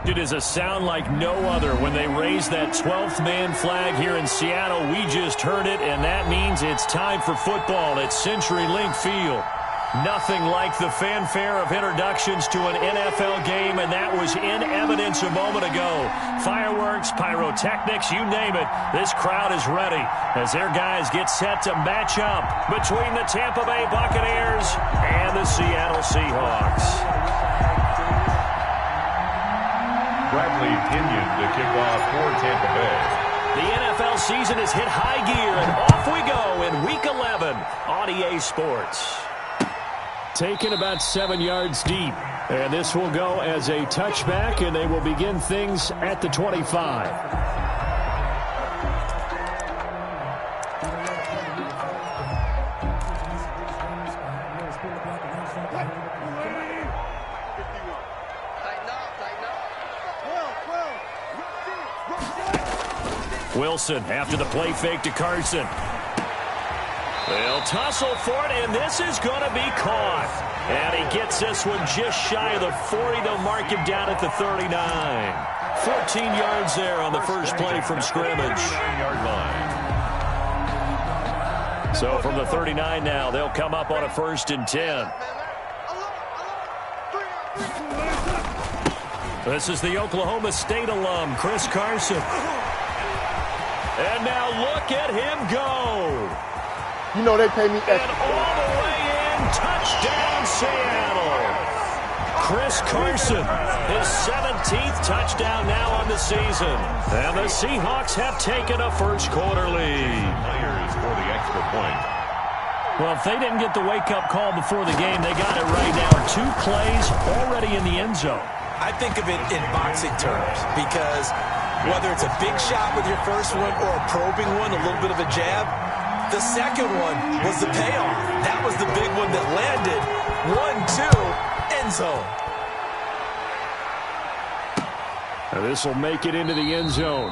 It is a sound like no other when they raise that 12th man flag here in Seattle. We just heard it, and that means it's time for football at CenturyLink Field. Nothing like the fanfare of introductions to an NFL game, and that was in evidence a moment ago. Fireworks, pyrotechnics, you name it. This crowd is ready as their guys get set to match up between the Tampa Bay Buccaneers and the Seattle Seahawks. Bradley Pinion to kick off for Tampa Bay. The NFL season has hit high gear, and off we go in Week 11 on EA Sports. Taken about 7 yards deep. And this will go as a touchback, and they will begin things at the 25. Wilson after the play fake to Carson. They'll tussle for it, and this is going to be caught. And he gets this one just shy of the 40. They'll mark him down at the 39. 14 yards there on the first play from scrimmage. So from the 39 now, they'll come up on a 1st and 10. This is the Oklahoma State alum, Chris Carson. And now look at him go. You know they pay me extra. And all the way in, touchdown Seattle. Chris Carson, his 17th touchdown now on the season. And the Seahawks have taken a first-quarter lead. Myers for the extra point. Well, if they didn't get the wake-up call before the game, they got it right now. 2 plays already in the end zone. I think of it in boxing terms because whether it's a big shot with your first one or a probing one, a little bit of a jab, the second one was the payoff. That was the big one that landed. 1-2, end zone. Now this will make it into the end zone.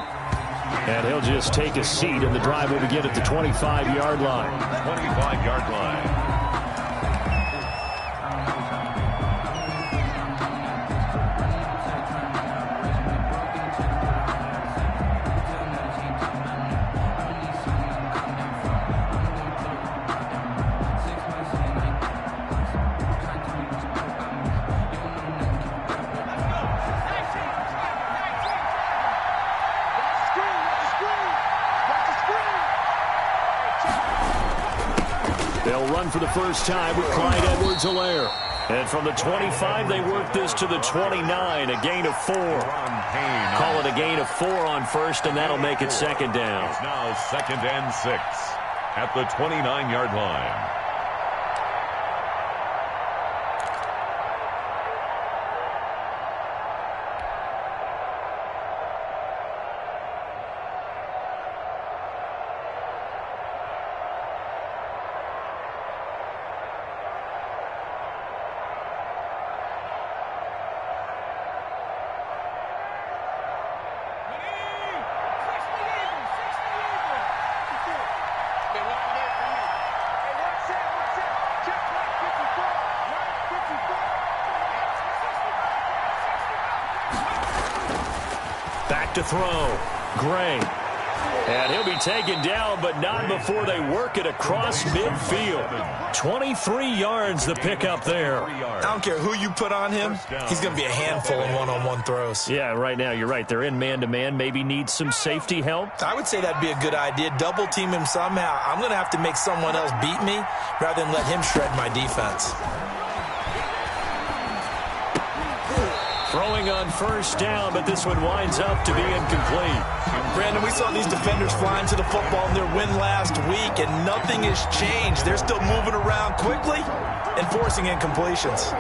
And he'll just take a seat, and the drive will begin at the 25-yard line. 25-yard line. They'll run for the first time with Clyde Edwards-Helaire. And from the 25, they work this to the 29, a gain of 4. Call it a gain of 4 on first, and that'll make it 2nd down. It's now 2nd and 6 at the 29-yard line. Back to throw. Gray. And he'll be taken down, but not before they work it across midfield. 23 yards the pickup there. I don't care who you put on him. He's going to be a handful in one-on-one throws. Yeah, right now, you're right. They're in man-to-man. Maybe need some safety help. I would say that'd be a good idea. Double team him somehow. I'm going to have to make someone else beat me rather than let him shred my defense. Throwing on first down, but this one winds up to be incomplete. Brandon, we saw these defenders flying to the football in their win last week, and nothing has changed. They're still moving around quickly and forcing incompletions.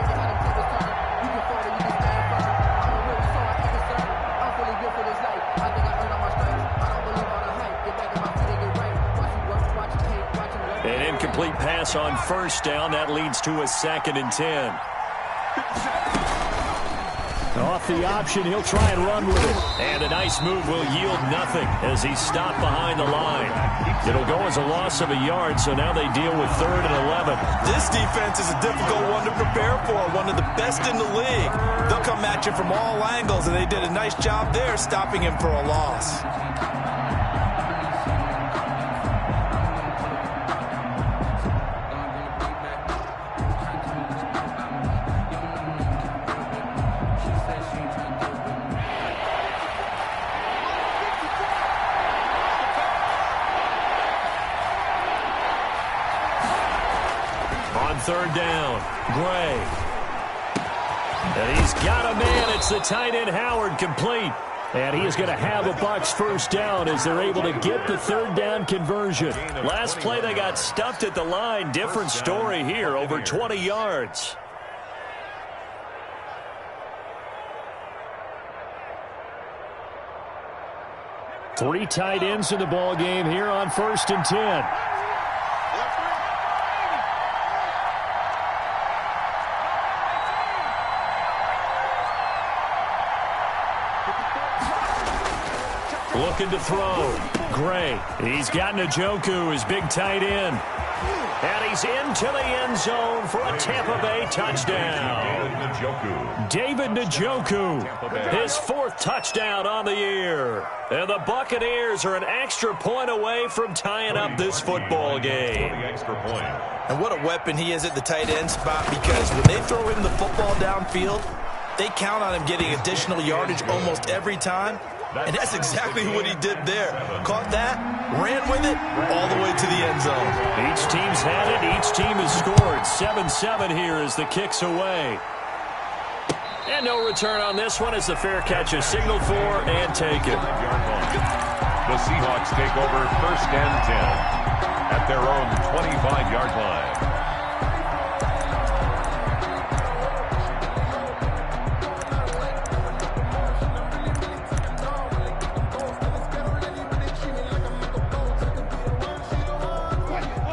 An incomplete pass on first down. That leads to a 2nd and 10. Off the option, he'll try and run with it. And a nice move will yield nothing as he's stopped behind the line. It'll go as a loss of a yard, so now they deal with 3rd and 11. This defense is a difficult one to prepare for, one of the best in the league. They'll come at you from all angles, and they did a nice job there stopping him for a loss. On 3rd down, Gray. And he's got a man. It's the tight end, Howard, complete. And he is going to have a Bucs first down as they're able to get the 3rd down conversion. Last play, they got stuffed at the line. Different story here, over 20 yards. Three tight ends in the ball game here on 1st and 10. Looking to throw. Gray. He's got Njoku, his big tight end. And he's into the end zone for a Tampa Bay touchdown. David Njoku, his 4th touchdown on the year. And the Buccaneers are an extra point away from tying up this football game. And what a weapon he is at the tight end spot, because when they throw him the football downfield, they count on him getting additional yardage almost every time. And that's exactly what he did there. Caught that, ran with it, all the way to the end zone. Each team's had it. Each team has scored. 7-7 here as the kick's away. And no return on this one as the fair catch is signaled for and taken. The Seahawks take over 1st and 10 at their own 25-yard line.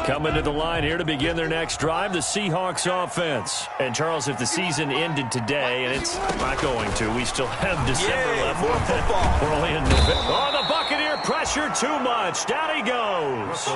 Coming to the line here to begin their next drive, the Seahawks offense. And, Charles, if the season ended today, and it's not going to, we still have December left. More football. We're only in November. Oh, the Buccaneer pressure too much. Down he goes.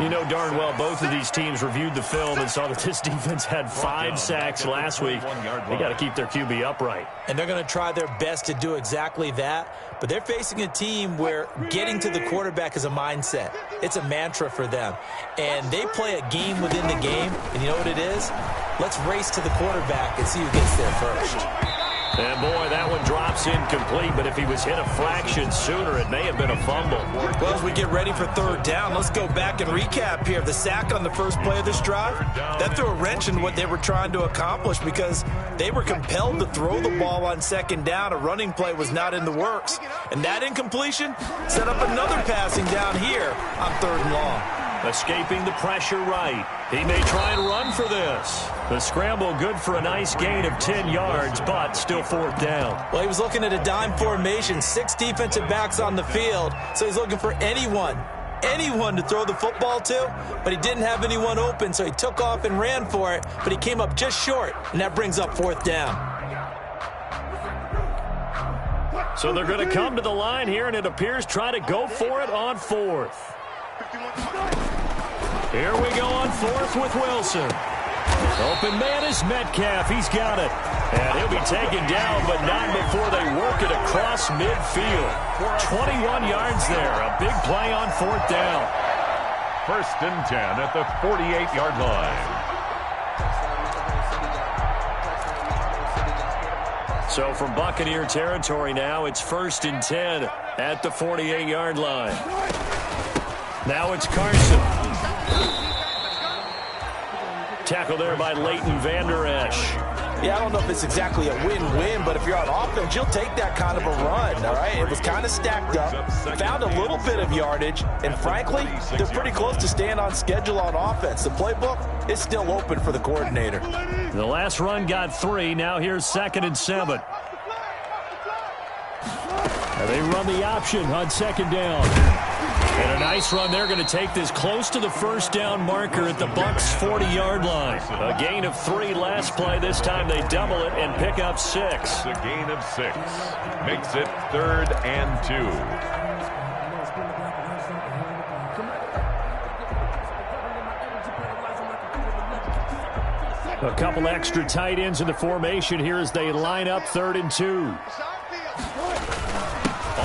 You know darn well both of these teams reviewed the film and saw that this defense had 5 sacks last week. They got to keep their QB upright. And they're going to try their best to do exactly that. But they're facing a team where getting to the quarterback is a mindset. It's a mantra for them. And they play a game within the game. And you know what it is? Let's race to the quarterback and see who gets there first. And, boy, that one drops incomplete. But if he was hit a fraction sooner, it may have been a fumble. Well, as we get ready for 3rd down, let's go back and recap here. The sack on the first play of this drive, that threw a wrench in what they were trying to accomplish because they were compelled to throw the ball on 2nd down. A running play was not in the works. And that incompletion set up another passing down here on 3rd and long. Escaping the pressure right. He may try and run for this. The scramble good for a nice gain of 10 yards, but still 4th down. Well, he was looking at a dime formation, 6 defensive backs on the field, so he's looking for anyone to throw the football to, but he didn't have anyone open, so he took off and ran for it, but he came up just short, and that brings up 4th down. So they're going to come to the line here, and it appears try to go for it on 4th. Here we go on 4th with Wilson. Open man is Metcalf. He's got it. And he'll be taken down, but not before they work it across midfield. 21 yards there. A big play on 4th down. 1st and 10 at the 48-yard line. So from Buccaneer territory now, it's 1st and 10 at the 48-yard line. Now it's Carson. Tackle there by Leighton Vander Esch. Yeah, I don't know if it's exactly a win-win, but if you're on offense, you'll take that kind of a run, all right? It was kind of stacked up, found a little bit of yardage, and frankly, they're pretty close to staying on schedule on offense. The playbook is still open for the coordinator. The last run got 3. Now here's 2nd and 7. They run the option on second down. And a nice run. They're going to take this close to the first down marker at the Bucs' 40-yard line. A gain of 3 last play. This time they double it and pick up 6. A gain of 6 makes it 3rd and 2. A couple extra tight ends in the formation here as they line up 3rd and 2.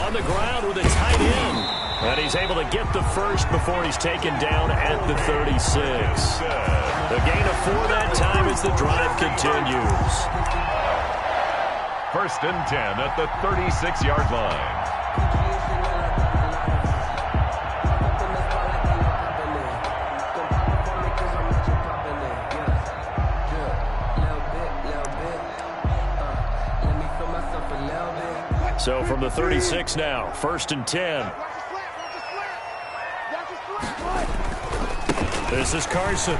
On the ground with a tight end. And he's able to get the first before he's taken down at the 36. The gain of 4 that time as the drive continues. 1st and 10 at the 36-yard line. So from the 36 now, 1st and 10. This is Carson.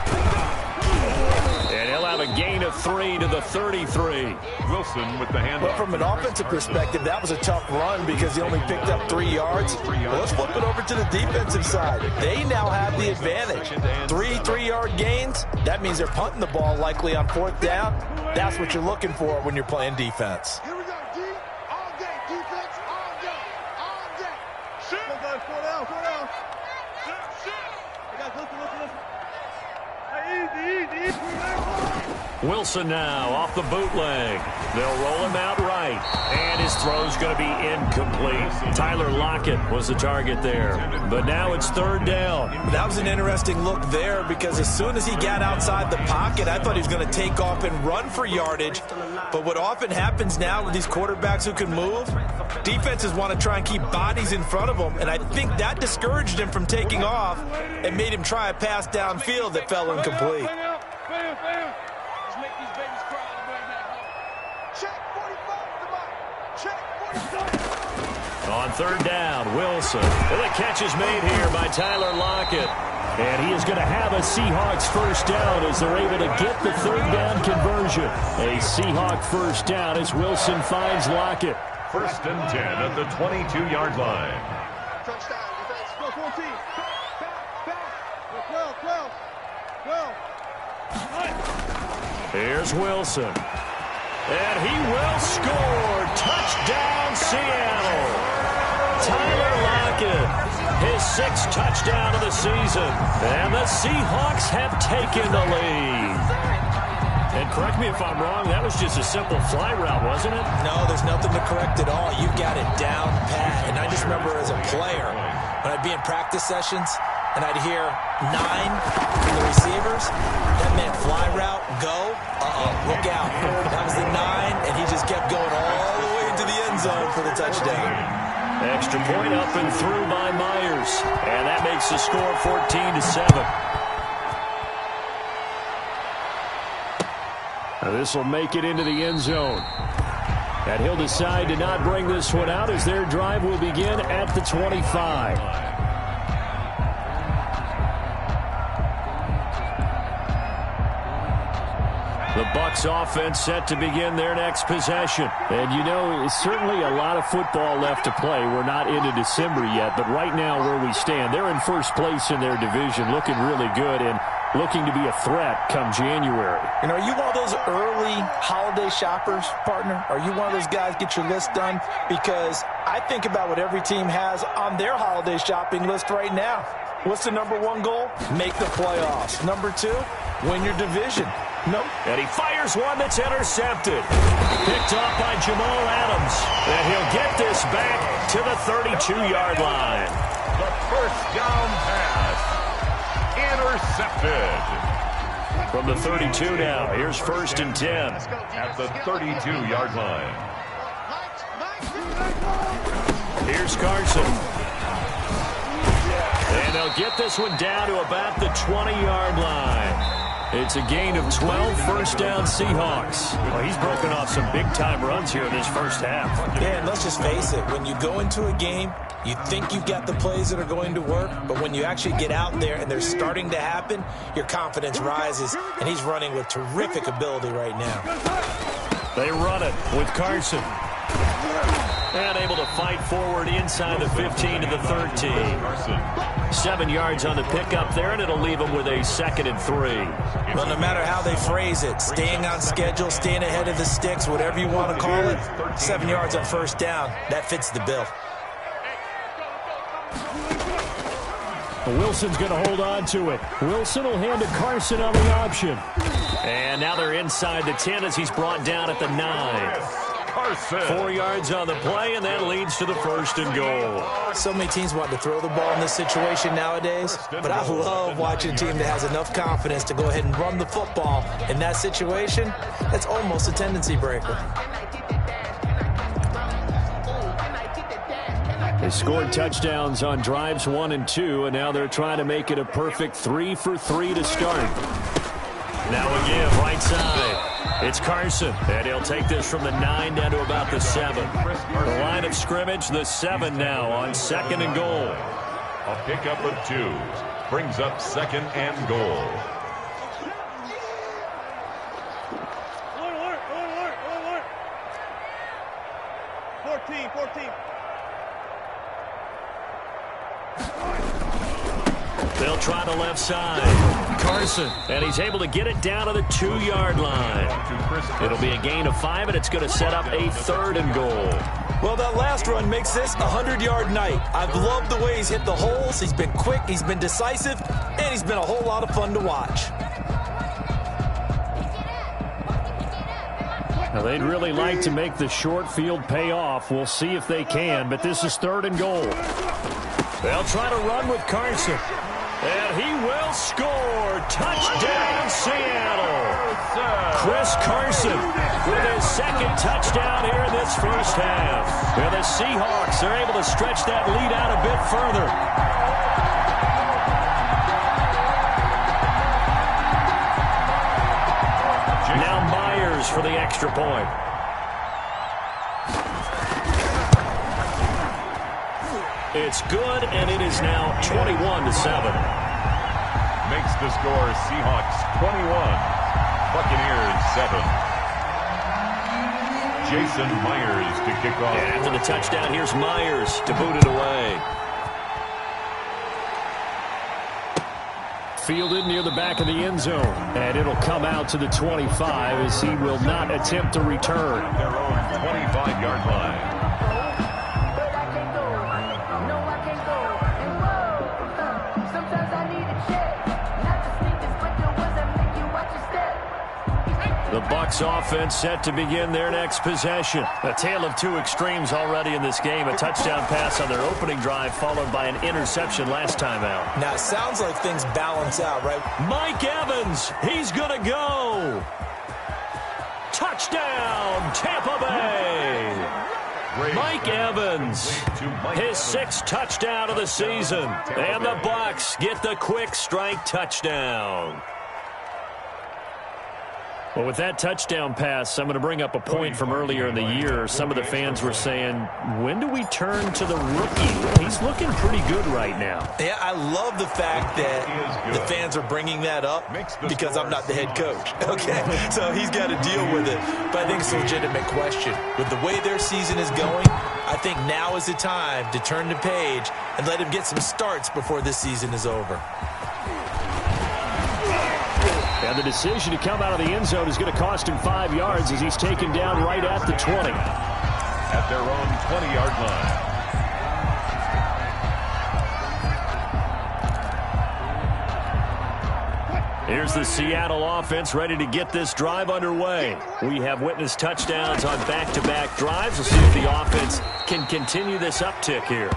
And he'll have a gain of 3 to the 33. Wilson with the handoff. But from an offensive perspective, that was a tough run because he only picked up 3 yards. Well, let's flip it over to the defensive side. They now have the advantage. 3 3-yard gains. That means they're punting the ball likely on 4th down. That's what you're looking for when you're playing defense. Here we go, D. All day. Defense, all day. All day. Shoot. Go, guys. 4 down. 4 down. Shoot. Hey, guys, listen. Hey, easy. Wilson now off the bootleg. They'll roll him out right. And his throw's going to be incomplete. Tyler Lockett was the target there. But now it's 3rd down. That was an interesting look there because as soon as he got outside the pocket, I thought he was going to take off and run for yardage. But what often happens now with these quarterbacks who can move, defenses want to try and keep bodies in front of them. And I think that discouraged him from taking off and made him try a pass downfield that fell incomplete. On 3rd down, Wilson. Well, the catch is made here by Tyler Lockett. And he is going to have a Seahawks first down as they're able to get the 3rd down conversion. A Seahawk first down as Wilson finds Lockett. 1st and 10 at the 22-yard line. Touchdown. Defense. Go 14. Back. 12. Here's Wilson. And he will score. Touchdown, Seattle. Tyler Lockett, his 6th touchdown of the season. And the Seahawks have taken the lead. And correct me if I'm wrong, that was just a simple fly route, wasn't it? No, there's nothing to correct at all. You got it down pat. And I just remember as a player, when I'd be in practice sessions, and I'd hear 9 from the receivers, that meant fly route, go, look out. That was the 9, and he just kept going all the way into the end zone for the touchdown. Extra point up and through by Myers. And that makes the score 14-7. Now this will make it into the end zone. And he'll decide to not bring this one out as their drive will begin at the 25. The Bucs offense set to begin their next possession. And you know, it's certainly a lot of football left to play. We're not into December yet, but right now where we stand, they're in first place in their division, looking really good and looking to be a threat come January. And are you one of those early holiday shoppers, partner? Are you one of those guys get your list done? Because I think about what every team has on their holiday shopping list right now. What's the number 1 goal? Make the playoffs. Number 2, win your division. Nope. And he fires one that's intercepted. Picked off by Jamal Adams. And he'll get this back to the 32-yard line. The first down pass. Intercepted. From the 32 now, here's 1st and 10. At the 32-yard line. Here's Carson. And they'll get this one down to about the 20-yard line. It's a gain of 12, first down Seahawks. Well, he's broken off some big-time runs here in this first half. Yeah, and let's just face it. When you go into a game, you think you've got the plays that are going to work, but when you actually get out there and they're starting to happen, your confidence rises, and he's running with terrific ability right now. They run it with Carson. And able to fight forward inside the 15 to the 13. 7 yards on the pickup there, and it'll leave them with a 2nd and 3. Well, no matter how they phrase it, staying on schedule, staying ahead of the sticks, whatever you want to call it, 7 yards on first down, that fits the bill. Wilson's going to hold on to it. Wilson will hand to Carson on the option. And now they're inside the 10 as he's brought down at the 9. Carson. 4 yards on the play, and that leads to the 1st and goal. So many teams want to throw the ball in this situation nowadays, but I love watching a team that has enough confidence to go ahead and run the football. In that situation, that's almost a tendency breaker. They scored touchdowns on drives 1 and 2, and now they're trying to make it a perfect 3 for 3 to start. Now a give right side. It's Carson, and he'll take this from the 9 down to about the 7. The line of scrimmage, the 7 now on 2nd and goal. A pickup of 2 brings up 2nd and goal. Alert. 14. They'll try the left side. Carson, and he's able to get it down to the 2-yard line. It'll be a gain of 5, and it's going to set up a 3rd and goal. Well, that last run makes this a 100-yard night. I've loved the way he's hit the holes. He's been quick, he's been decisive, and he's been a whole lot of fun to watch. Now, they'd really like to make the short field pay off. We'll see if they can, but this is 3rd and goal. They'll try to run with Carson. And he will score. Touchdown, Seattle. Chris Carson with his 2nd touchdown here in this first half. And the Seahawks are able to stretch that lead out a bit further. Now Myers for the extra point. It's good, and it is now 21-7. Makes the score Seahawks 21, Buccaneers 7. Jason Myers to kick off. And after the touchdown, here's Myers to boot it away. Fielded near the back of the end zone, and it'll come out to the 25 as he will not attempt to return. Their own 25-yard line. The Bucs offense set to begin their next possession. A tale of 2 extremes already in this game. A touchdown pass on their opening drive followed by an interception last time out. Now, it sounds like things balance out, right? Mike Evans, he's going to go. Touchdown, Tampa Bay. Mike Evans, his 6th touchdown of the season. And the Bucs get the quick strike touchdown. Well, with that touchdown pass, I'm going to bring up a point from earlier in the year. Some of the fans were saying, when do we turn to the rookie? Well, he's looking pretty good right now. Yeah, I love the fact that the fans are bringing that up because I'm not the head coach. Okay, so he's got to deal with it. But I think it's a legitimate question. With the way their season is going, I think now is the time to turn the page and let him get some starts before this season is over. And the decision to come out of the end zone is going to cost him 5 yards as he's taken down right at the 20. At their own 20-yard line. Here's the Seattle offense ready to get this drive underway. We have witnessed touchdowns on back-to-back drives. We'll see if the offense can continue this uptick here.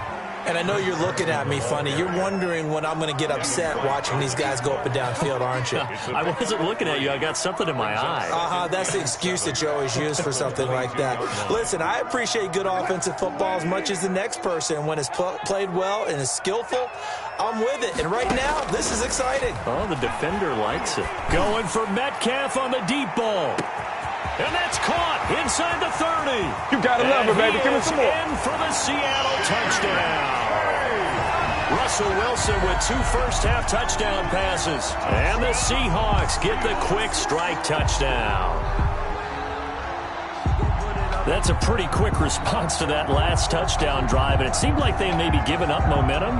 And I know you're looking at me funny. You're wondering when I'm going to get upset watching these guys go up and down field, aren't you? I wasn't looking at you. I got something in my eye. That's the excuse that you always use for something like that. Listen, I appreciate good offensive football as much as the next person. When it's played well and is skillful, I'm with it. And right now, this is exciting. Oh, the defender likes it. Going for Metcalf on the deep ball. And that's caught inside the 30. You gotta love it, baby. Give me some more. In for the Seattle touchdown. Russell Wilson with 2 first-half touchdown passes. And the Seahawks get the quick strike touchdown. That's a pretty quick response to that last touchdown drive, and it seemed like they may be giving up momentum.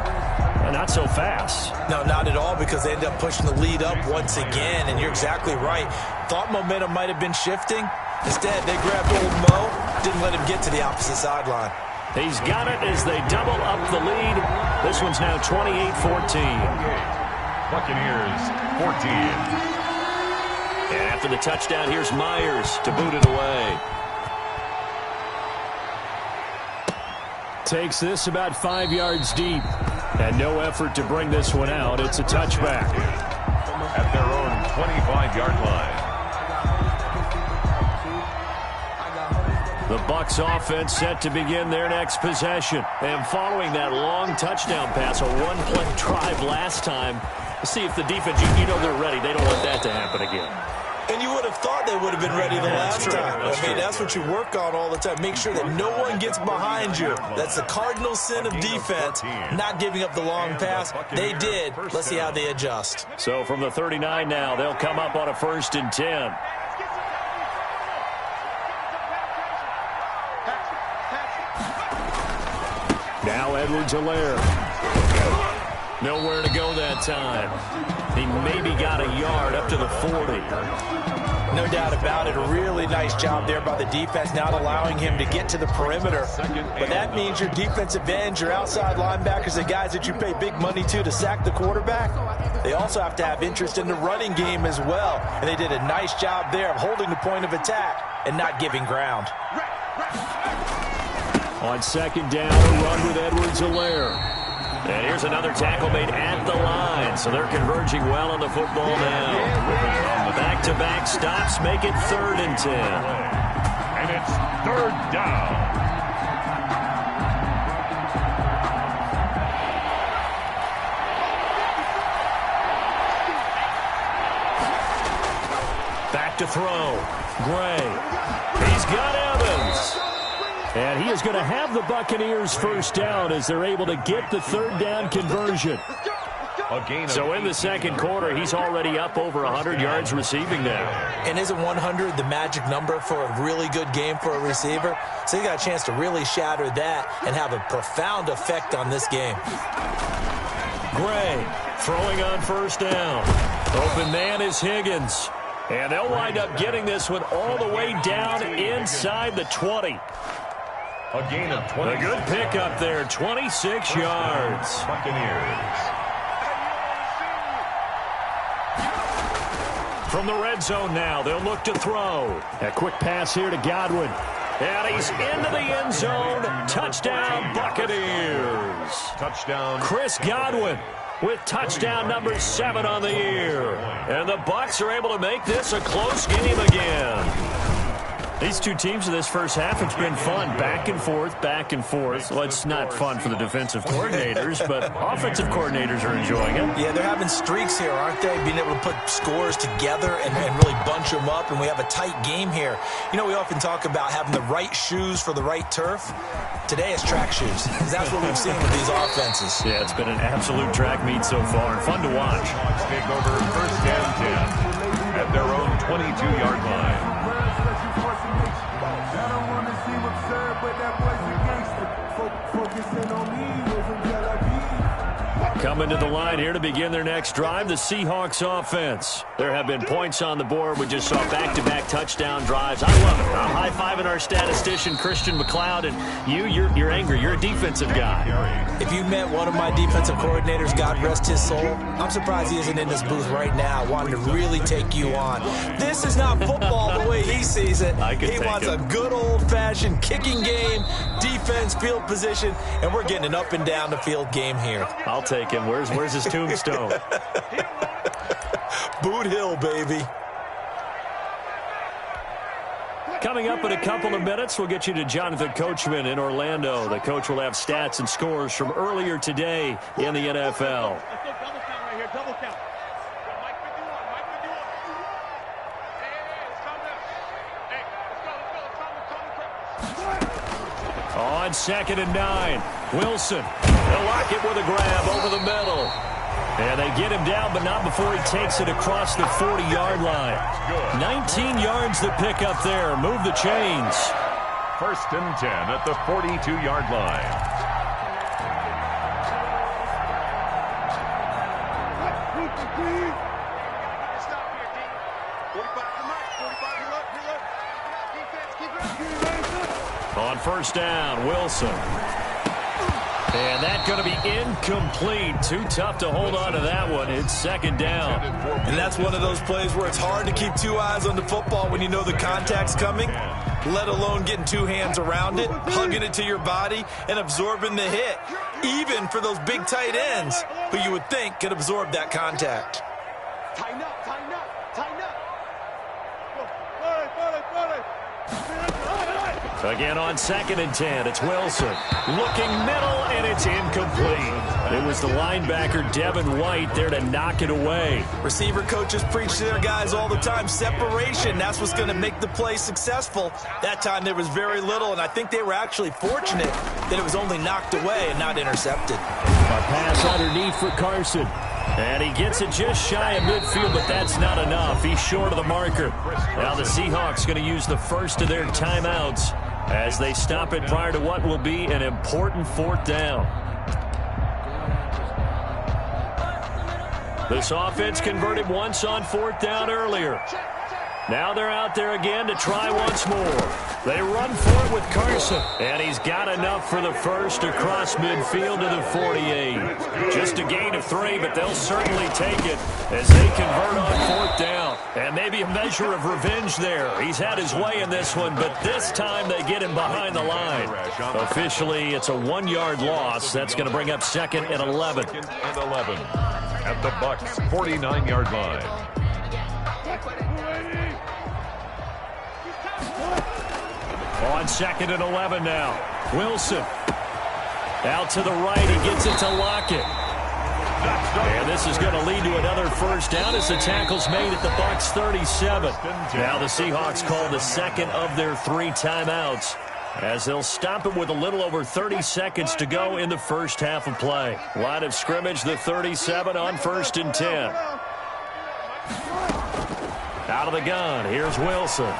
Not so fast. No, not at all, because they ended up pushing the lead up once again, and you're exactly right. Thought momentum might have been shifting. Instead, they grabbed old Mo, didn't let him get to the opposite sideline. He's got it as they double up the lead. This one's now 28-14. Buccaneers 14. And after the touchdown, here's Myers to boot it away. Takes this about 5 yards deep. And no effort to bring this one out. It's a touchback. At their own 25-yard line. The Bucs offense set to begin their next possession. And following that long touchdown pass, a one-play drive last time, let's see if the defense, you know they're ready. They don't want that to happen again. And you would have thought they would have been ready the last time. That's what you work on all the time. Make sure that no one gets behind you. That's the cardinal sin of defense, not giving up the long pass. They did. Let's see how they adjust. So from the 39 now, they'll come up on a 1st and 10. Now Edwards-Helaire. Nowhere to go that time. He maybe got a yard up to the 40. No doubt about it. A really nice job there by the defense, not allowing him to get to the perimeter. But that means your defensive ends, your outside linebackers, the guys that you pay big money to sack the quarterback, they also have to have interest in the running game as well. And they did a nice job there of holding the point of attack and not giving ground. On 2nd down, a run with Edwards-Helaire. And here's another tackle made at the line. So they're converging well on the football now. Back-to-back stops make it 3rd and 10. And it's 3rd down. Back to throw. Gray. He's got Evans. And he is going to have the Buccaneers 1st down as they're able to get the 3rd down conversion. So in the 2nd quarter, he's already up over 100 yards receiving now. And isn't 100 the magic number for a really good game for a receiver? So he got a chance to really shatter that and have a profound effect on this game. Gray throwing on 1st down. Open man is Higgins. And they'll wind up getting this one all the way down inside the 20. A gain of 20. A good pickup there, 26 yards. Buccaneers. From the red zone now, they'll look to throw. A quick pass here to Godwin. And he's into the end zone. Touchdown, Buccaneers. Touchdown. Chris Godwin with touchdown number 7 on the year. And the Bucs are able to make this a close game again. These two teams in this first half, it's been fun. Back and forth, back and forth. Well, it's not fun for the defensive coordinators, but offensive coordinators are enjoying it. Yeah, they're having streaks here, aren't they? Being able to put scores together and really bunch them up, and we have a tight game here. You know, we often talk about having the right shoes for the right turf. Today it's track shoes, because that's what we've seen with these offenses. Yeah, it's been an absolute track meet so far, and fun to watch. Bucs take over 1st and 10 at their own 22-yard line. Coming to the line here to begin their next drive, the Seahawks offense. There have been points on the board. We just saw back-to-back touchdown drives. I love it. I'm high-fiving our statistician, Christian McLeod, and you're angry. You're a defensive guy. If you met one of my defensive coordinators, God rest his soul, I'm surprised he isn't in this booth right now wanting to really take you on. This is not football the way he sees it. He wants a good old-fashioned kicking game, defense, field position, and we're getting an up-and-down-the-field game here. I'll take him. Where's his tombstone? Boot Hill, baby. Coming up in a couple of minutes, we'll get you to Jonathan Coachman in Orlando. The coach will have stats and scores from earlier today in the NFL. Let's go double count right here, double count. Mike 51, Mike 51. Hey, let's calm down. Hey, let's go. On 2nd and 9, Wilson. They'll lock it with a grab over the middle. And they get him down, but not before he takes it across the 40-yard line. 19 yards to pick up there. Move the chains. First and 10 at the 42-yard line. On first down, Wilson. And that's going to be incomplete. Too tough to hold on to that one. It's second down. And that's one of those plays where it's hard to keep two eyes on the football when you know the contact's coming, let alone getting two hands around it, hugging it to your body, and absorbing the hit, even for those big tight ends who you would think could absorb that contact. Tighten up, tighten up, tighten up. Again on second and 10, it's Wilson. Looking middle, and it's incomplete. It was the linebacker, Devin White, there to knock it away. Receiver coaches preach to their guys all the time. Separation, that's what's going to make the play successful. That time there was very little, and I think they were actually fortunate that it was only knocked away and not intercepted. A pass underneath for Carson. And he gets it just shy of midfield, but that's not enough. He's short of the marker. Now the Seahawks going to use the first of their timeouts as they stop it prior to what will be an important fourth down. This offense converted once on fourth down earlier. Now they're out there again to try once more. They run for it with Carson, and he's got enough for the first across midfield to the 48. Just a gain of 3, but they'll certainly take it as they convert on fourth down. And maybe a measure of revenge there. He's had his way in this one, but this time they get him behind the line. Officially, it's a 1-yard loss. That's going to bring up second and 11. Second and 11 at the Bucs 49-yard line. On second and 11 now. Wilson. Out to the right. He gets it to Lockett. And this is going to lead to another first down as the tackle's made at the Bucs 37. Now the Seahawks call the second of their 3 timeouts as they'll stop it with a little over 30 seconds to go in the first half of play. Line of scrimmage, the 37 on first and 10. Out of the gun, here's Wilson.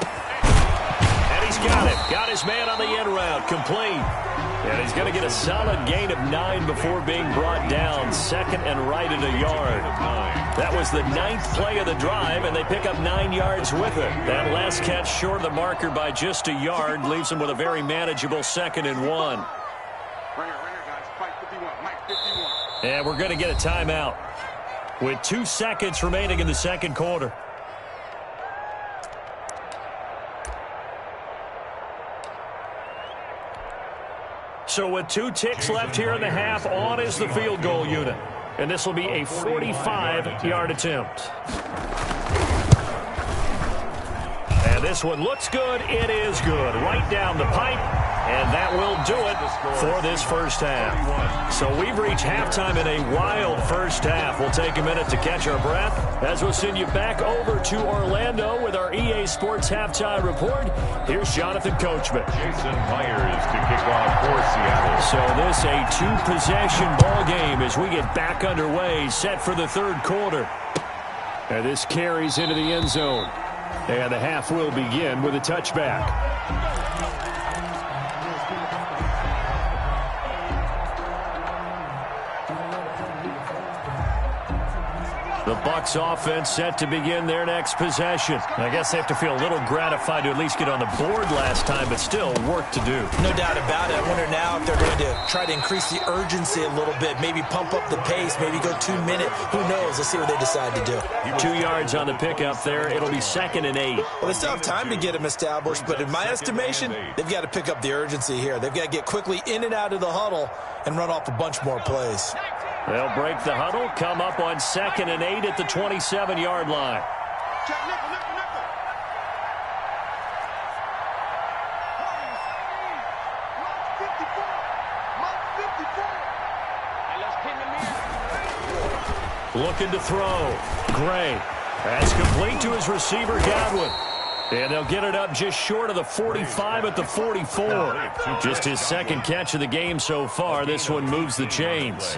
He's got it. Got his man on the end route. Complete. And he's going to get a solid gain of 9 before being brought down. Second and right at a yard. That was the 9th play of the drive, and they pick up 9 yards with it. That last catch short of the marker by just a yard leaves them with a very manageable second and 1. And we're going to get a timeout with 2 seconds remaining in the second quarter. So with 2 ticks left here in the half, on is the field goal unit. And this will be a 45-yard attempt. And this one looks good. It is good. Right down the pipe. And that will do it for this first half. So we've reached halftime in a wild first half. We'll take a minute to catch our breath as we'll send you back over to Orlando with our EA Sports Halftime Report. Here's Jonathan Coachman. Jason Myers to kick off for Seattle. So this a 2-possession ball game as we get back underway, set for the third quarter. And this carries into the end zone. And the half will begin with a touchback. The Bucs offense set to begin their next possession. I guess they have to feel a little gratified to at least get on the board last time, but still work to do. No doubt about it. I wonder now if they're going to try to increase the urgency a little bit, maybe pump up the pace, maybe go 2-minute. Who knows? Let's see what they decide to do. 2 yards on the pickup there. It'll be second and 8. Well, they still have time to get them established, but in my estimation, they've got to pick up the urgency here. They've got to get quickly in and out of the huddle and run off a bunch more plays. They'll break the huddle, come up on second and 8 at the 27-yard line. Looking to throw. Gray. That's complete to his receiver, Godwin. And they'll get it up just short of the 45 at the 44. Just his second catch of the game so far. This one moves the chains.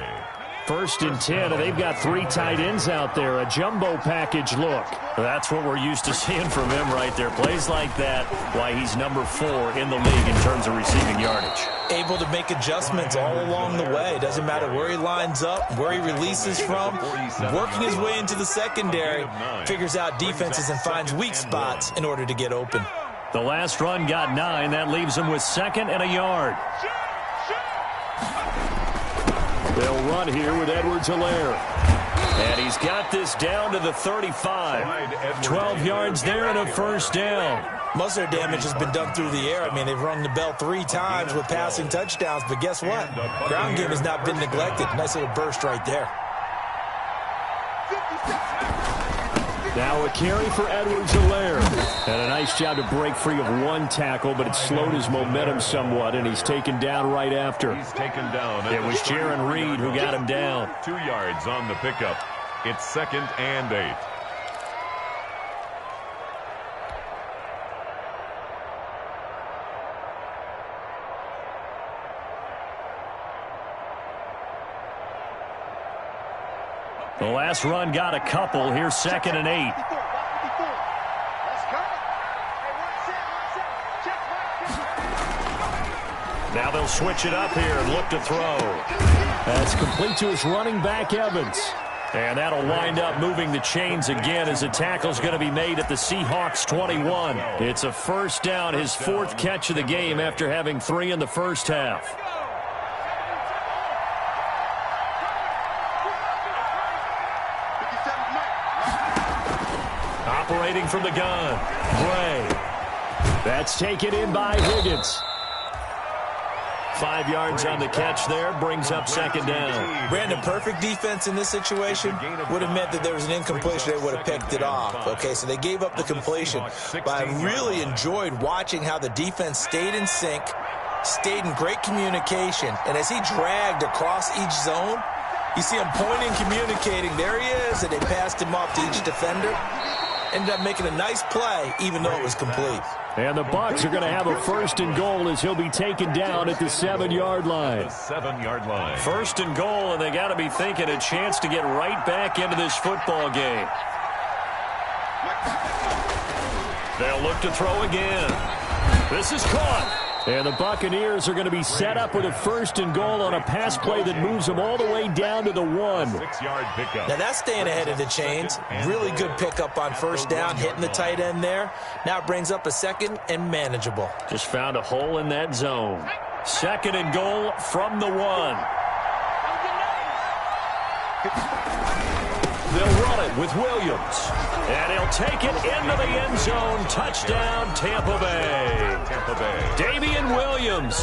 1st and 10, and they've got 3 tight ends out there. A jumbo package look. That's what we're used to seeing from him right there. Plays like that, why he's number 4 in the league in terms of receiving yardage. Able to make adjustments all along the way. Doesn't matter where he lines up, where he releases from. Working his way into the secondary, figures out defenses and finds weak spots in order to get open. The last run got 9. That leaves him with 2nd and a yard. They'll run here with Edwards-Helaire. And he's got this down to the 35. 12 yards there and a first down. Most of their damage has been done through the air. I mean, they've rung the bell 3 times with passing touchdowns, but guess what? Ground game has not been neglected. Nice little burst right there. Now a carry for Edwards-Helaire. And a nice job to break free of 1 tackle, but it slowed his momentum somewhat, and he's taken down right after. He's taken down. It was Jaron Reed who got him down. 2 yards on the pickup. It's 2nd and 8. The last run got a couple. Here's 2nd and 8. Now they'll switch it up here and look to throw. That's complete to his running back, Evans. And that'll wind up moving the chains again as a tackle's going to be made at the Seahawks 21. It's a first down, his 4th catch of the game after having 3 in the first half. Operating from the gun, Bray. That's taken in by Higgins. 5 yards on the catch there, brings up 2nd down. Brandon, perfect defense in this situation would have meant that there was an incompletion. They would have picked it off. Okay, so they gave up the completion. But I really enjoyed watching how the defense stayed in sync, stayed in great communication. And as he dragged across each zone, you see him pointing, communicating. There he is, and they passed him off to each defender. Ended up making a nice play, even though it was complete. And the Bucs are going to have a 1st and goal as he'll be taken down at the 7-yard line. The 7-yard line. 1st and goal, and they got to be thinking a chance to get right back into this football game. They'll look to throw again. This is caught. And the Buccaneers are going to be set up with a 1st and goal on a pass play that moves them all the way down to the 1. 6-yard pickup. Now that's staying ahead of the chains. Really good pickup on first down, hitting the tight end there. Now it brings up a 2nd and manageable. Just found a hole in that zone. 2nd and goal from the 1. They'll run it with Williams. And he'll take it into the end zone. Touchdown, Tampa Bay. Tampa Bay. Damian Williams,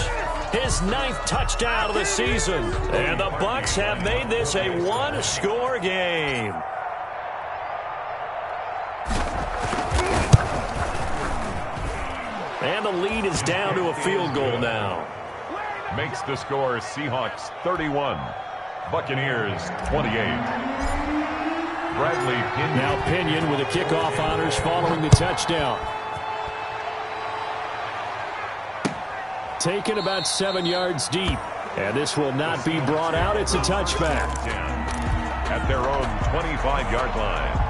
his 9th touchdown of the season. And the Bucs have made this a 1-score game. And the lead is down to a field goal now. Makes the score Seahawks 31, Buccaneers 28. Bradley Pinion. Now Pinion with the kickoff honors following the touchdown. Taken about 7 yards deep. And this will not be brought out. It's a touchback. At their own 25-yard line.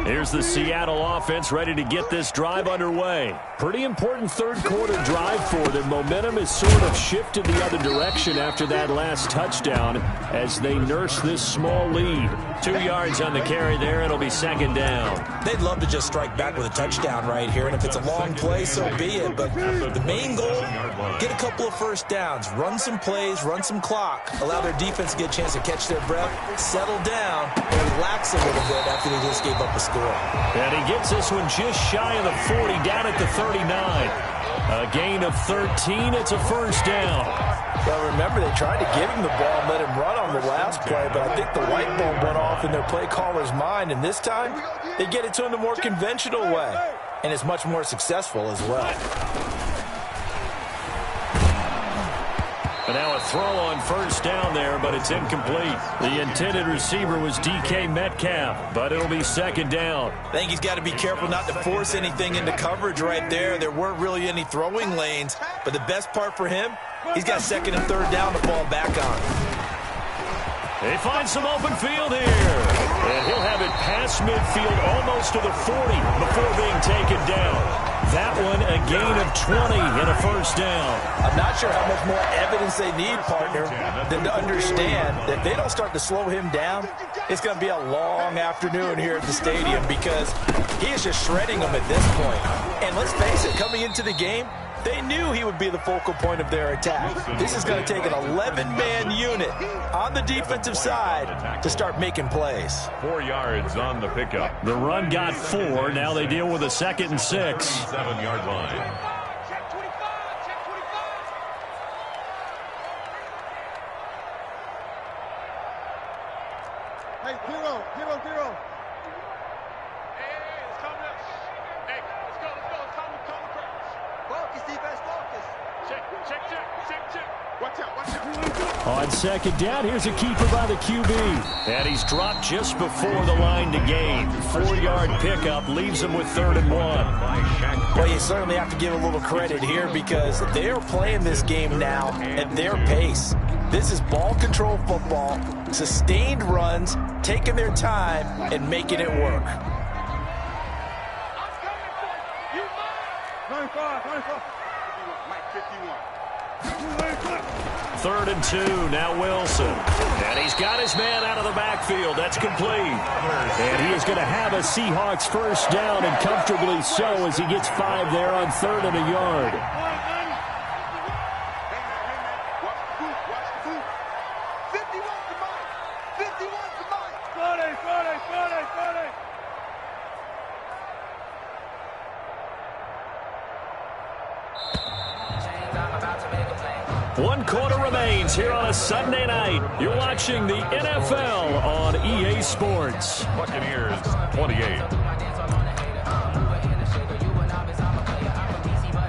Here's the Seattle offense ready to get this drive underway. Pretty important 3rd quarter drive for them. Momentum has sort of shifted the other direction after that last touchdown as they nurse this small lead. 2 yards on the carry there. It'll be 2nd down. They'd love to just strike back with a touchdown right here, and if it's a long play, so be it. But the main goal, get a couple of first downs, run some plays, run some clock, allow their defense to get a chance to catch their breath, settle down, and relax a little bit after they just gave up a score. And he gets this one just shy of the 40, down at the 39. A gain of 13. It's a first down. Well, remember, they tried to give him the ball and let him run on the last play, but I think the light bulb went off in their play caller's mind, and this time they get it to him the more conventional way, and it's much more successful as well. And now a throw on first down there, but it's incomplete. The intended receiver was DK Metcalf, but it'll be second down. I think he's got to be careful not to force anything into coverage right there. There weren't really any throwing lanes, but the best part for him, he's got second and third down to fall back on. They find some open field here. And he'll have it past midfield almost to the 40 before being taken down. That one a gain of 20 and a first down. I'm not sure how much more evidence they need, partner, than to understand that if they don't start to slow him down, it's going to be a long afternoon here at the stadium because he is just shredding them at this point. And let's face it, coming into the game, they knew he would be the focal point of their attack. This is going to take an 11-man unit on the defensive side to start making plays. 4 yards on the pickup. The run got 4. Now they deal with a 2nd and 6. 7-yard line. Hey, 0, 0, 0. Hey, let's calm down. Hey, let's go. It's calm the crowds. Focus, defense, focus. Check. Watch out. On 2nd down, here's a keeper by the QB. And he's dropped just before the line to gain. 4-yard pickup leaves him with 3rd and 1. Well, you certainly have to give a little credit here because they are playing this game now at their pace. This is ball control football, sustained runs, taking their time, and making it work. 95. Mike, 51. 3rd and 2, now Wilson. And he's got his man out of the backfield. That's complete. And he is going to have a Seahawks first down, and comfortably so as he gets 5 there on 3rd and a yard. One quarter remains here on a Sunday night. You're watching the NFL on EA Sports. Buccaneers 28.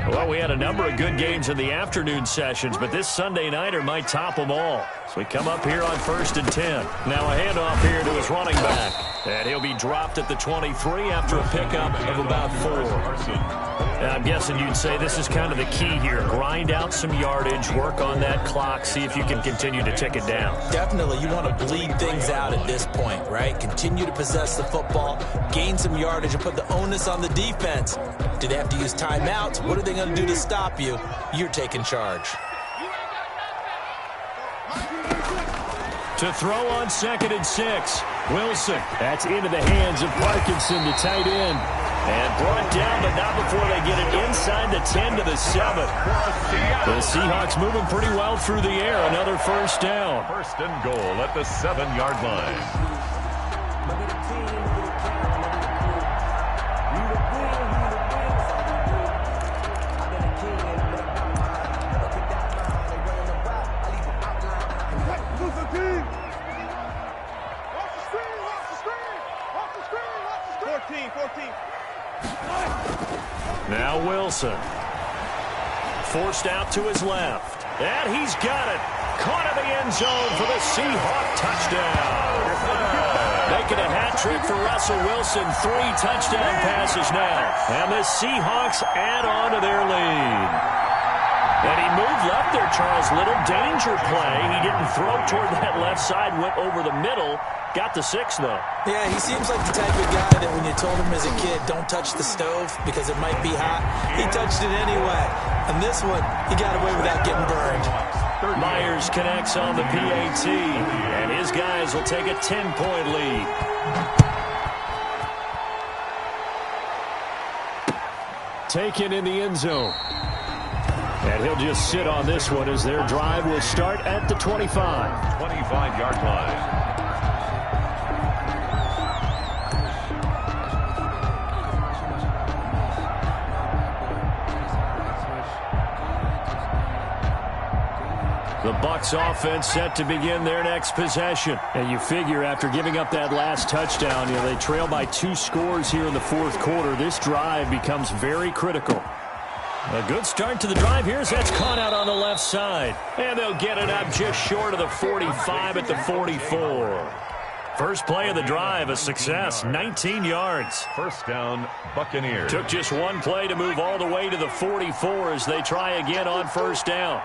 Well, we had a number of good games in the afternoon sessions, but this Sunday nighter might top them all. So we come up here on 1st and 10. Now a handoff here to his running back. And he'll be dropped at the 23 after a pickup of about 4. I'm guessing you'd say this is kind of the key here. Grind out some yardage, work on that clock, see if you can continue to tick it down. Definitely, you want to bleed things out at this point, right? Continue to possess the football, gain some yardage, and put the onus on the defense. Do they have to use timeouts? What are they going to do to stop you? You're taking charge. To throw on 2nd and 6. Wilson. That's into the hands of Parkinson, the tight end. And brought down, but not before they get it inside the 10 to the 7. The Seahawks moving pretty well through the air. Another first down. 1st and goal at the 7-yard line. Now Wilson. Forced out to his left. And he's got it. Caught in the end zone for the Seahawk touchdown. Making a hat trick for Russell Wilson. 3 touchdown passes now. And the Seahawks add on to their lead. And he moved left there, Charles. Little danger play. He didn't throw toward that left side. Went over the middle. Got the 6, though. Yeah, he seems like the type of guy that when you told him as a kid, don't touch the stove because it might be hot, he touched it anyway. And this one, he got away without getting burned. Myers connects on the PAT, and his guys will take a 10-point lead. Taken in the end zone. And he'll just sit on this one as their drive will start at the 25. 25-yard line. The Bucs offense set to begin their next possession. And you figure after giving up that last touchdown, they trail by 2 scores here in the 4th quarter. This drive becomes very critical. A good start to the drive here as that's caught out on the left side. And they'll get it up just short of the 45 at the 44. First play of the drive, a success, 19 yards. First down, Buccaneers. Took just one play to move all the way to the 44 as they try again on first down.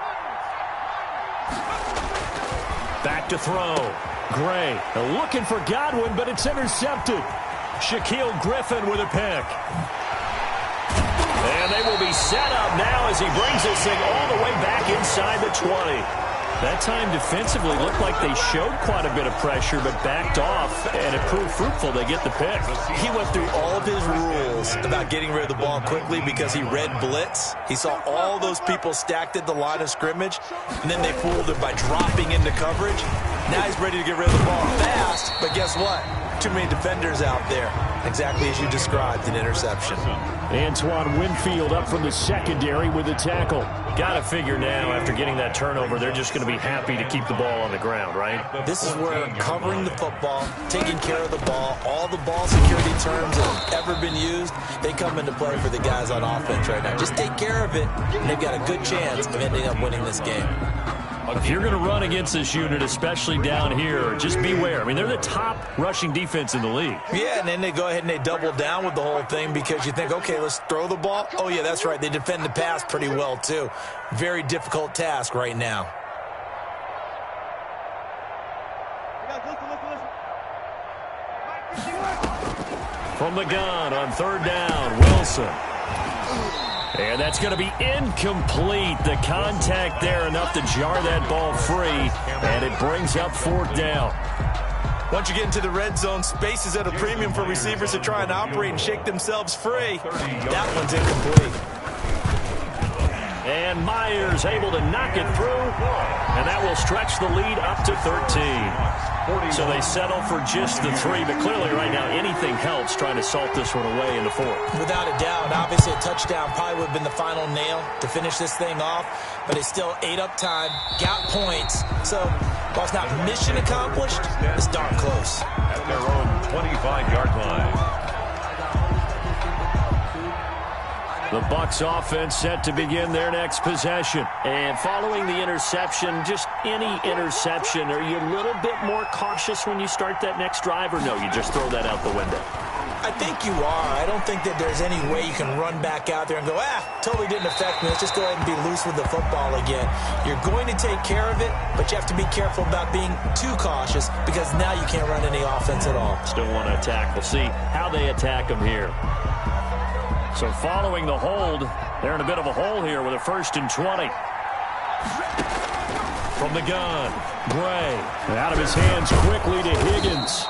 Back to throw. Gray looking for Godwin, but it's intercepted. Shaquille Griffin with a pick. And they will be set up now as he brings this thing all the way back inside the 20. That time defensively looked like they showed quite a bit of pressure but backed off, and it proved fruitful. They get the pick. He went through all of his rules about getting rid of the ball quickly because he read blitz. He saw all those people stacked at the line of scrimmage, and then they fooled him by dropping into coverage. Now he's ready to get rid of the ball fast, but guess what? Too many defenders out there. Exactly as you described, an interception. Antoine Winfield up from the secondary with the tackle. Got to figure now, after getting that turnover, they're just going to be happy to keep the ball on the ground, right? This is where covering the football, taking care of the ball, all the ball security terms that have ever been used, they come into play for the guys on offense right now. Just take care of it, and they've got a good chance of ending up winning this game. If you're going to run against this unit, especially down here, just beware. I mean, they're the top rushing defense in the league. Yeah, and then they go ahead and they double down with the whole thing because you think, okay, let's throw the ball. Oh, yeah, that's right. They defend the pass pretty well, too. Very difficult task right now. From the gun on third down, Wilson. And that's going to be incomplete. The contact there enough to jar that ball free, and it brings up fourth down. Once you get into the red zone, space is at a premium for receivers to try and operate and shake themselves free. That one's incomplete. And Myers able to knock it through, and that will stretch the lead up to 13. So they settle for just the 3, but clearly right now anything helps trying to salt this one away in the 4th. Without a doubt, obviously a touchdown probably would have been the final nail to finish this thing off, but it's still ate up time, got points. So while it's not mission accomplished, it's darn close. At their own 25-yard line. The Bucs offense set to begin their next possession. And following the interception, just any interception, are you a little bit more cautious when you start that next drive, or no, you just throw that out the window? I think you are. I don't think that there's any way you can run back out there and go, totally didn't affect me. Let's just go ahead and be loose with the football again. You're going to take care of it, but you have to be careful about being too cautious because now you can't run any offense at all. Still want to attack. We'll see how they attack them here. So following the hold, they're in a bit of a hole here with a 1st and 20. From the gun, Gray. And out of his hands quickly to Higgins.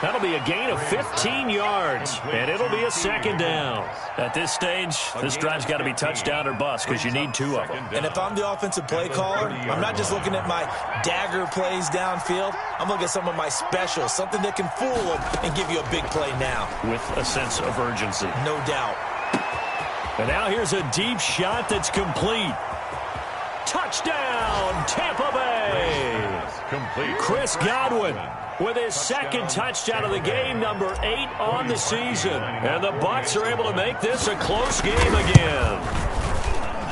That'll be a gain of 15 yards, and it'll be a 2nd down. At this stage, this drive's got to be touchdown or bust because you need 2 of them. And if I'm the offensive play caller, I'm not just looking at my dagger plays downfield. I'm looking at some of my specials, something that can fool them and give you a big play now. With a sense of urgency. No doubt. And now here's a deep shot that's complete. Touchdown, Tampa Bay! Complete. Chris Godwin with his 2nd touchdown of the game, number 8 on the season. And the Bucs are able to make this a close game again.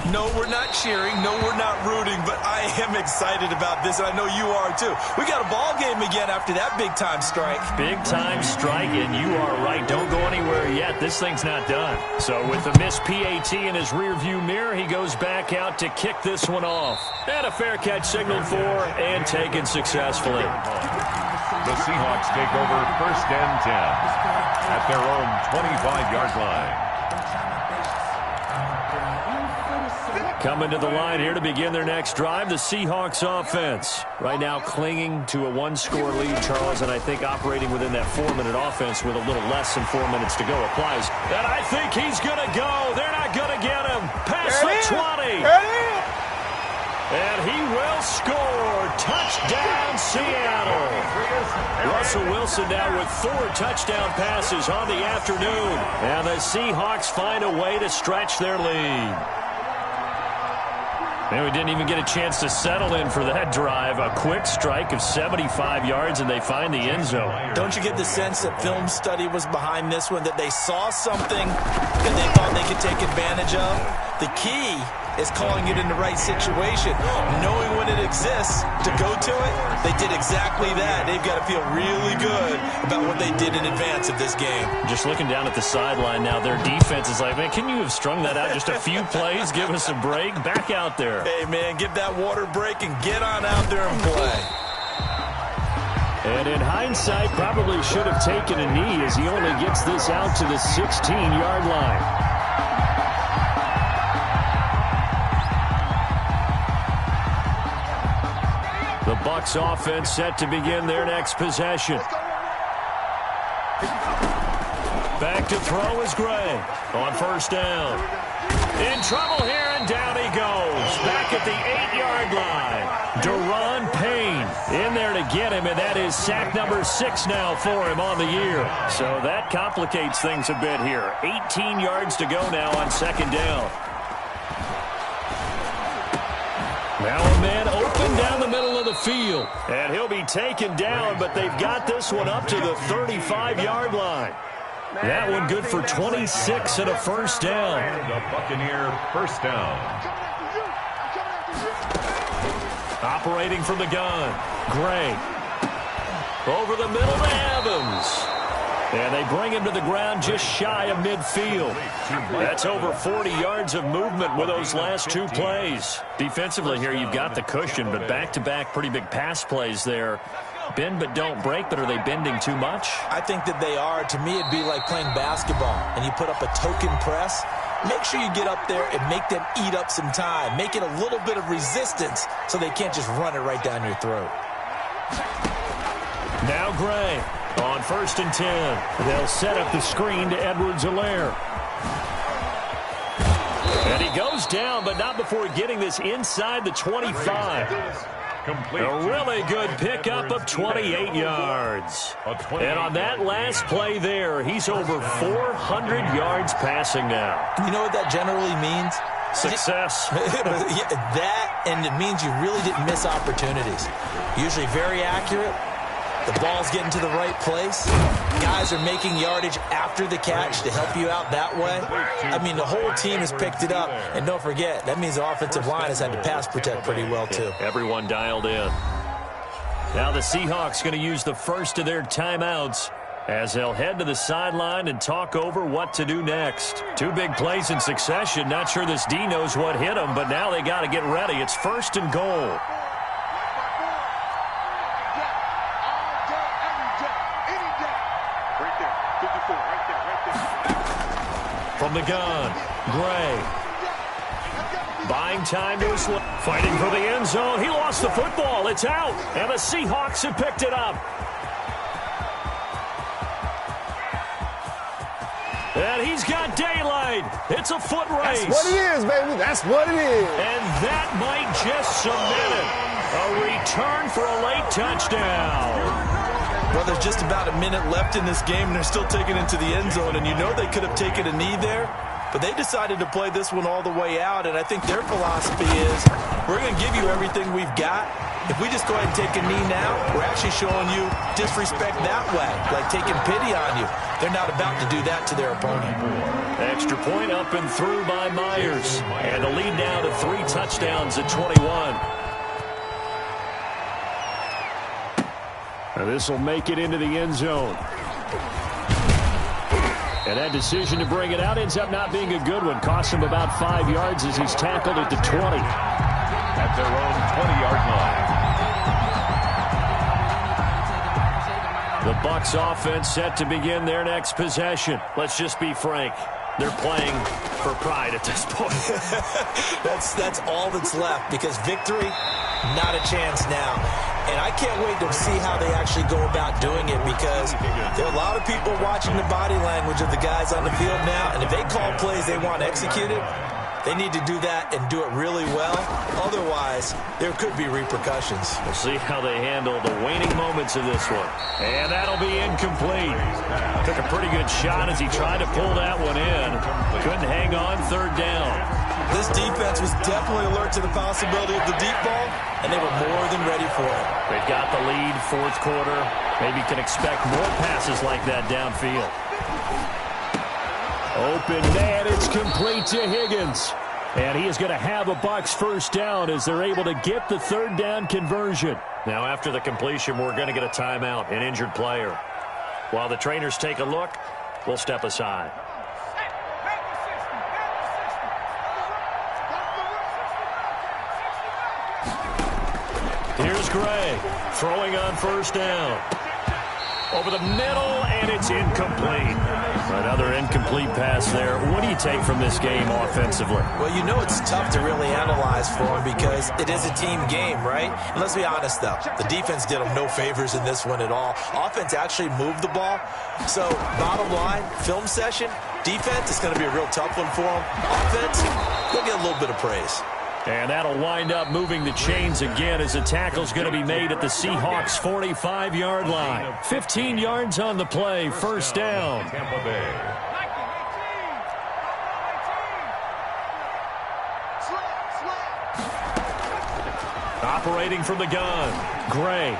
No, we're not cheering. No, we're not rooting, but I am excited about this, and I know you are too. We got a ball game again after that big-time strike. Big-time strike, and you are right. Don't go anywhere yet. This thing's not done. So with the missed PAT in his rearview mirror, he goes back out to kick this one off. And a fair catch signaled for and taken successfully. The Seahawks take over 1st and 10 at their own 25-yard line. Coming to the line here to begin their next drive, the Seahawks offense. Right now clinging to a 1-score lead, Charles, and I think operating within that 4-minute offense with a little less than 4 minutes to go applies. And I think he's going to go. They're not going to get him. Past the 20. And he will score. Touchdown, Seattle. Russell Wilson now with 4 touchdown passes on the afternoon. And the Seahawks find a way to stretch their lead. And we didn't even get a chance to settle in for that drive. A quick strike of 75 yards, and they find the end zone. Don't you get the sense that film study was behind this one, that they saw something that they thought they could take advantage of? The key is calling it in the right situation, knowing when it exists to go to it. They did exactly that. They've got to feel really good about what they did in advance of this game. Just looking down at the sideline now, their defense is like, man, can you have strung that out just a few plays? Give us a break. Back out there. Hey, man, give that water break and get on out there and play. And in hindsight, probably should have taken a knee as he only gets this out to the 16-yard line. The Bucs offense set to begin their next possession. Back to throw is Gray on first down. In trouble here, and down he goes. Back at the 8-yard line. Deron Payne in there to get him, and that is sack number 6 now for him on the year. So that complicates things a bit here. 18 yards to go now on second down. Now a man open down the middle of the field. And he'll be taken down, but they've got this one up to the 35-yard line. That one good for 26 and a first down. The Buccaneer first down. Operating from the gun. Gray. Over the middle to Evans. And they bring him to the ground just shy of midfield. That's over 40 yards of movement with those last 2 plays. Defensively here, you've got the cushion, but back-to-back pretty big pass plays there. Bend but don't break, but are they bending too much? I think that they are. To me, it'd be like playing basketball, and you put up a token press. Make sure you get up there and make them eat up some time. Make it a little bit of resistance so they can't just run it right down your throat. Now Gray on first and 10. They'll set up the screen to Edwards-Helaire. And he goes down, but not before getting this inside the 25. A really good pickup of 28 yards. And on that last play there, he's over 400 yards passing now. You know what that generally means? Success. That, and it means you really didn't miss opportunities. Usually very accurate. The ball's getting to the right place. Guys are making yardage after the catch to help you out that way. I mean, the whole team has picked it up. And don't forget, that means the offensive line has had to pass protect pretty well, too. Everyone dialed in. Now the Seahawks going to use the first of their timeouts as they'll head to the sideline and talk over what to do next. 2 big plays in succession. Not sure this D knows what hit them, but now they got to get ready. It's first and goal. From the gun, Gray. Buying time to his left. Fighting for the end zone. He lost the football. It's out. And the Seahawks have picked it up. And he's got daylight. It's a foot race. That's what it is, baby. That's what it is. And that might just cement it. A return for a late touchdown. Well, there's just about a minute left in this game, and they're still taking it to the end zone. And you know they could have taken a knee there, but they decided to play this one all the way out. And I think their philosophy is, we're going to give you everything we've got. If we just go ahead and take a knee now, we're actually showing you disrespect that way, like taking pity on you. They're not about to do that to their opponent. Extra point up and through by Myers. And the lead now to 3 touchdowns at 21. This will make it into the end zone. And that decision to bring it out ends up not being a good one. Costs him about 5 yards as he's tackled at the 20. At their own 20-yard line. The Bucs offense set to begin their next possession. Let's just be frank. They're playing for pride at this point. That's all that's left, because victory, not a chance now. And I can't wait to see how they actually go about doing it, because there are a lot of people watching the body language of the guys on the field now, and if they call plays they want executed, they need to do that and do it really well. Otherwise, there could be repercussions. We'll see how they handle the waning moments of this one. And that'll be incomplete. Took a pretty good shot as he tried to pull that one in. Couldn't hang on third down. This defense was definitely alert to the possibility of the deep ball, and they were more than ready for it. They've got the lead, fourth quarter. Maybe can expect more passes like that downfield. Open man, it's complete to Higgins. And he is going to have a Bucs first down as they're able to get the third down conversion. Now after the completion, we're going to get a timeout, an injured player. While the trainers take a look, we'll step aside. Here's Gray throwing on first down. Over the middle, and it's incomplete. Another incomplete pass there. What do you take from this game offensively? Well, you know it's tough to really analyze for them because it is a team game, right? And let's be honest, though. The defense did them no favors in this one at all. Offense actually moved the ball. So, bottom line, film session, defense is going to be a real tough one for them. Offense, they'll get a little bit of praise. And that'll wind up moving the chains again as a tackle's going to be made at the Seahawks' 45-yard line. 15 yards on the play, first down. Tampa Bay. Operating from the gun, Gray.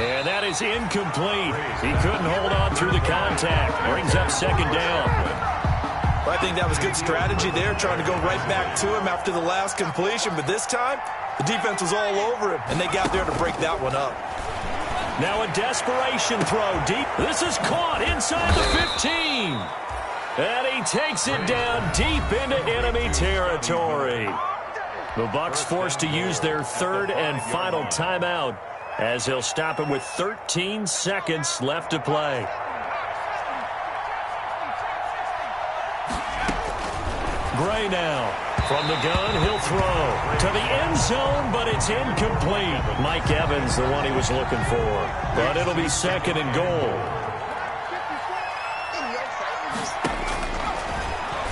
And that is incomplete. He couldn't hold on through the contact. Brings up second down. I think that was good strategy there, trying to go right back to him after the last completion. But this time, the defense was all over him, and they got there to break that one up. Now a desperation throw deep. This is caught inside the 15. And he takes it down deep into enemy territory. The Bucs forced to use their third and final timeout as they'll stop him with 13 seconds left to play. Gray now. From the gun, he'll throw to the end zone, but it's incomplete. Mike Evans, the one he was looking for. But it'll be second and goal.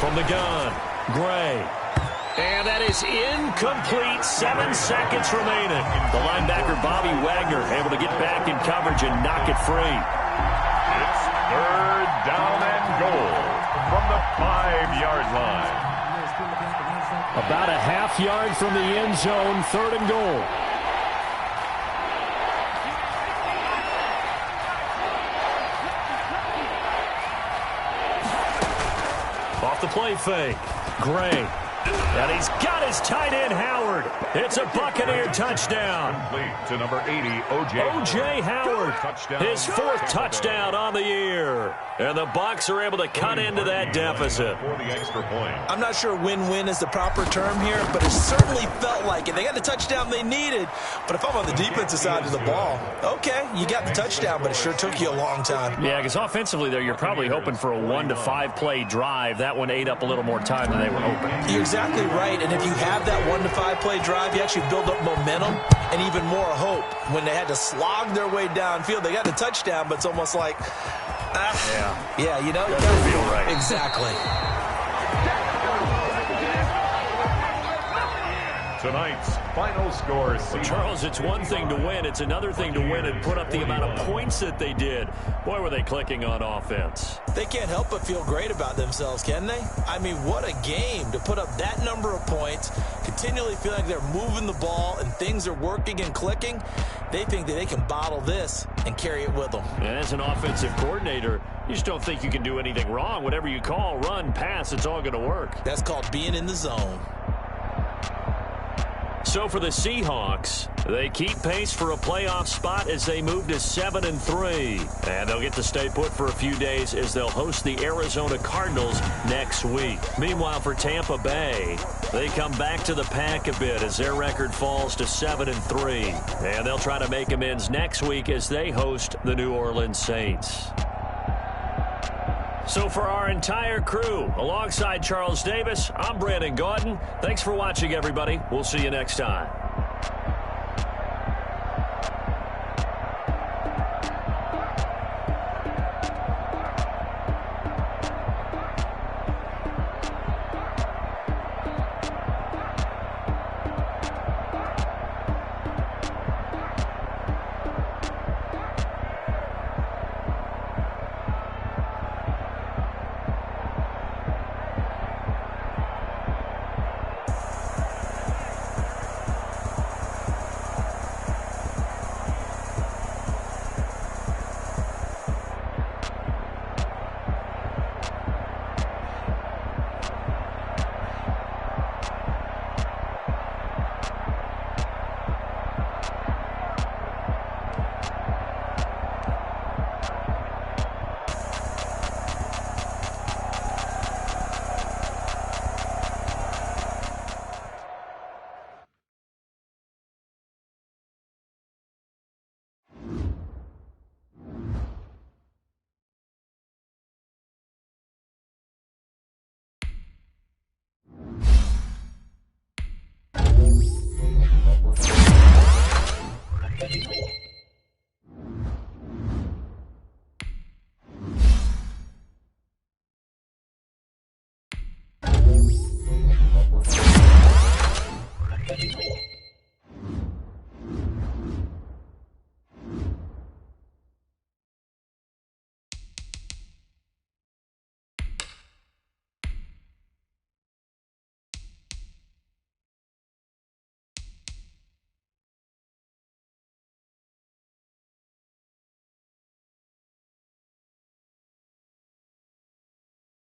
From the gun, Gray. And that is incomplete. 7 seconds remaining. The linebacker, Bobby Wagner, able to get back in coverage and knock it free. It's third down and goal from the 5-yard line. About a half yard from the end zone, third and goal. Off the play fake, Gray. And he's got his tight end, Howard. It's a Buccaneer touchdown. Complete to number 80, O.J. Howard, Touchdown. his fourth touchdown on the year. And the Bucs are able to cut into that deficit. For the extra point. I'm not sure win-win is the proper term here, but it certainly felt like it. They got the touchdown they needed, but if I'm on the defensive side of the ball, okay, you got the touchdown, but it sure took you a long time. Yeah, because offensively there, you're probably hoping for a 1 to 5 play drive. That one ate up a little more time than they were hoping. You're exactly right, and if you have that 1 to 5 play drive, you actually build up momentum and even more hope. When they had to slog their way downfield, they got the touchdown, but it's almost like, yeah, you know, doesn't feel right. Exactly. Tonight's final score. Well, Charles, it's one thing to win. It's another thing to win and put up the amount of points that they did. Boy, were they clicking on offense. They can't help but feel great about themselves, can they? I mean, what a game to put up that number of points, continually feel like they're moving the ball and things are working and clicking. They think that they can bottle this and carry it with them. And as an offensive coordinator, you just don't think you can do anything wrong. Whatever you call, run, pass, it's all going to work. That's called being in the zone. So for the Seahawks, they keep pace for a playoff spot as they move to 7-3. And they'll get to stay put for a few days as they'll host the Arizona Cardinals next week. Meanwhile, for Tampa Bay, they come back to the pack a bit as their record falls to 7-3. And they'll try to make amends next week as they host the New Orleans Saints. So for our entire crew, alongside Charles Davis, I'm Brandon Gaudin. Thanks for watching, everybody. We'll see you next time.